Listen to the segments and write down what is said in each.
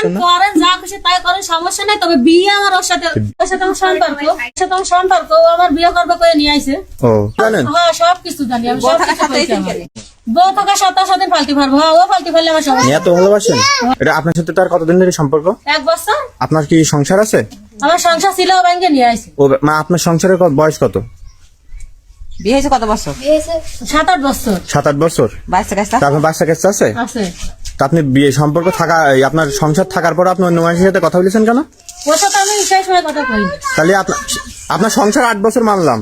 পারতেন না? করেন যা খুশি তাই করেন, সমস্যা নাই। তবে বিয়ে আমার ওর সাথে আমার সম্পর্ক ও আমার বিয়ে করবে করে নিয়ে আইছে। ও জানেন? হ্যাঁ সবকিছু জানি আমি, সব কিছু বলছি আমার। বউ থাকা সপ্তাহ সাথে ফালতি পারবো, হ্যাঁ ও ফালতি ফেললে আমার সমস্যা। এত ভালোবাসেন? এটা আপনার সাথে তার কতদিন ধরে সম্পর্ক? 1 বছর। আপনার কি সংসার আছে? আমার সংসার ছিল, ও ব্যাংকে নিয়ে আইছে। ও মা, আপনার সংসারের বয়স কত? বিয়ে হয়েছে কত বছর? 7-8 বছর 7-8 বছর। বাচ্চা কাচ্চা তা আপনার বাচ্চা কাচ্চা আছে? আছে। তা আপনি বিয়ে সম্পর্ক থাকা, আপনার সংসার থাকার পর আপনি অন্য মানুষের সাথে কথা বলেছেন কেন? ওর সাথে আমি সেই সময় কথা কই। তাহলে আপনার সংসার 8 বছর মানলাম,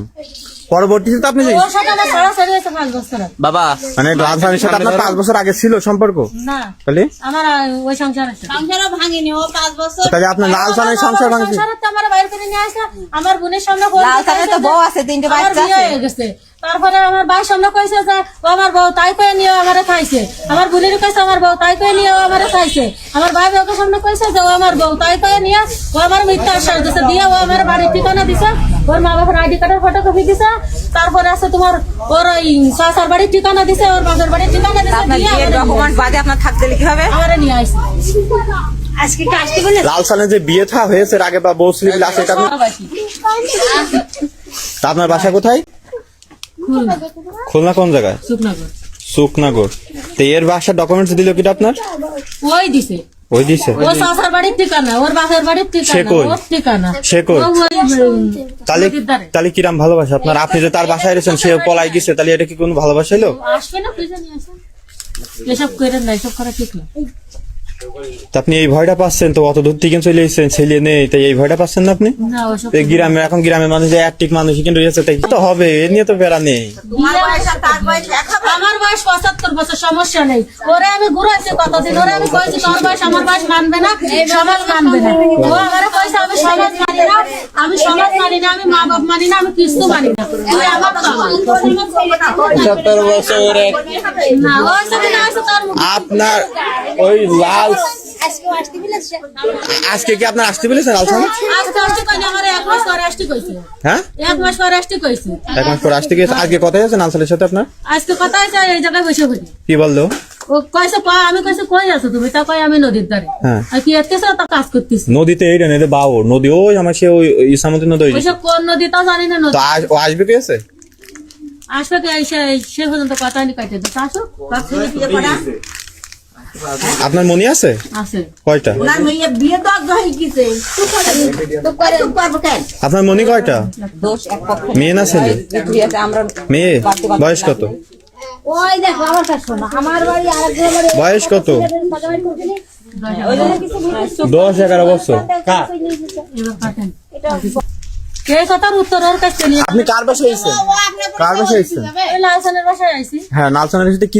পরবর্তীতে তো আপনি ওর সাথে আমার সরাসরি হয়েছে 5 বছর আগে। বাবা মানে রাজধানীর সাথে আপনার 5 বছর আগে ছিল সম্পর্ক? না তাহলে আমার ওই সংসার আছে, সংসারও ভাঙেনি ও 5 বছর। তাহলে আপনার লালসানের সংসার ভাঙছে? সংসারে তো আমার বাইরে করে নিয়ে আসলাম, আমার বোনের সামনে লালসানের তো বউ আছে, 3টে আমার বাচ্চা বিয়ে আছে। হয়ে গেছে। তারপরে আমার ভাই সামনে কইছে যে ও আমার বউ, তাই কয়ে নিয়ে আমারে খাইছে। আমার বোনের কইছে আমার বউ, তাই কয়ে নিয়ে ও আমারে খাইছে। আমার ভাই ওকে সামনে কইছে যে ও আমার বউ, তাই কয়ে নিয়ে ও আমার মিথ্যা আশ্বাস দিছে, দিয়ে ও আমার বাড়ির ঠিকানা দিছে, ওর মা বাবার আইডি কার্ডের ফটোকপি দিছে। তারপরে আছে তোমার ওর ওই শাশুর বাড়ির ঠিকানা দিছে, ওর বাবার বাড়ির ঠিকানা দিছে, আপনার দিয়ে বিয়ের ডকুমেন্ট বাদে আপনার থাকতে কি হবে? আমারে নিয়ে আইছে। আজকে কি আসতে বলে লালসানের যে বিয়ে থা হয়েছে এর আগে বা বউ স্লিপ আছে এটা তা আপনার বাসা কোথায়? খুলনা। কোন জায়গায়? সুখনগর। সুখনগর। তো এর বাসার ডকুমেন্টস দিল কিটা আপনার? ওই দিছে, ওই দিছে। ও শাশুর বাড়ির ঠিকানা, ওর বাবার বাড়ির সে ঠিকানা, কই? ওর ঠিকানা। সে কই? ও ওই, তাহলে নদীর ধারে। তাহলে কিরাম ভালোবাসা আপনার? আপনি যে তার বাসায় রয়েছেন, সে পলাই গেছে, তাহলে এটা কি কোনো ভালোবাসা হলো? আসবে না, প্লিজ নিয়ে আসেন। এসব করেন না, এসব করা ঠিক না। তা আপনি এই ভয়টা পাচ্ছেন তো, অত দূর থেকে চলে এসেছেন, ছেলে নেই, তাই এই ভয়টা পাচ্ছেন না আপনি? না ওসব তো গ্রামে, এখন গ্রামের মানুষ যে অ্যাক্টিভ মানুষ কিন্তু রয়েছে, তাই তো হবে, এ নিয়ে তো বেড়া নেই। আমার বয়স 75 বছর, সমস্যা নেই। ওরে আমি ঘুরাইছি কতদিন, ওরে আমি কইছি তোর বয়স আমার বয়স মানবে না, সমাজ মানবে না। ও আমারে কইছে আমি সমাজ মানি না, আমি সমাজ মানি না, আমি মা বাপ মানি না, আমি কিছু মানি না। তুই আমার বাবা। 70 বছরের না ও সাথে না আছে তার মুখ। আপনার ওই লাল আজকে কি আপনার আসতে বলেছেন লালসান? আজকে আসতে কইনি, আমারে 1 মাস পরে আসতে কইছে। হ্যাঁ 1 মাস পরে আসতে কইছে। 1 মাস পর আসতে গিয়েছে। আজকে কথা হয়েছে লালসানের সাথে আপনার? আজকে কথা হয়েছে এই জায়গায় বসে বলি। কি বললো? ও কইছে আমি কইছে কই আছো তুমি? তা কই আমি নদীর ধারে। হ্যাঁ। আর কি এতছে তা কাজ করতেছি। নদীতে এইটা নেই, বাও নদী, ওই আমার সে ওই ইসামতি নদী। ওইসব কোন নদী তা জানি না। নদী তো ও আসবে কে আছে? আসবে কি সে পর্যন্ত কথা নি কাটে দিতে আসো। আপনার মনে আছে? আছে। কয়টা? আপনার মনে কয়টা? দোষ এক পক্ষ। মেয়ে না ছেলে? বিয়েতে আমরা মেয়ে। বয়স কত? ওই দেখো আমার কাছে শোনো, আমার বাড়ি আরেকজন বাড়ি। বয়স কত? 10-11 বছর। কে কথার উত্তর ওর কাছে নিয়ে আপনি কার বাসায় আইছেন? কার বাসায় আইছেন? লালসানের বাসায় আইছি। হ্যাঁ, লালসানের সাথে কি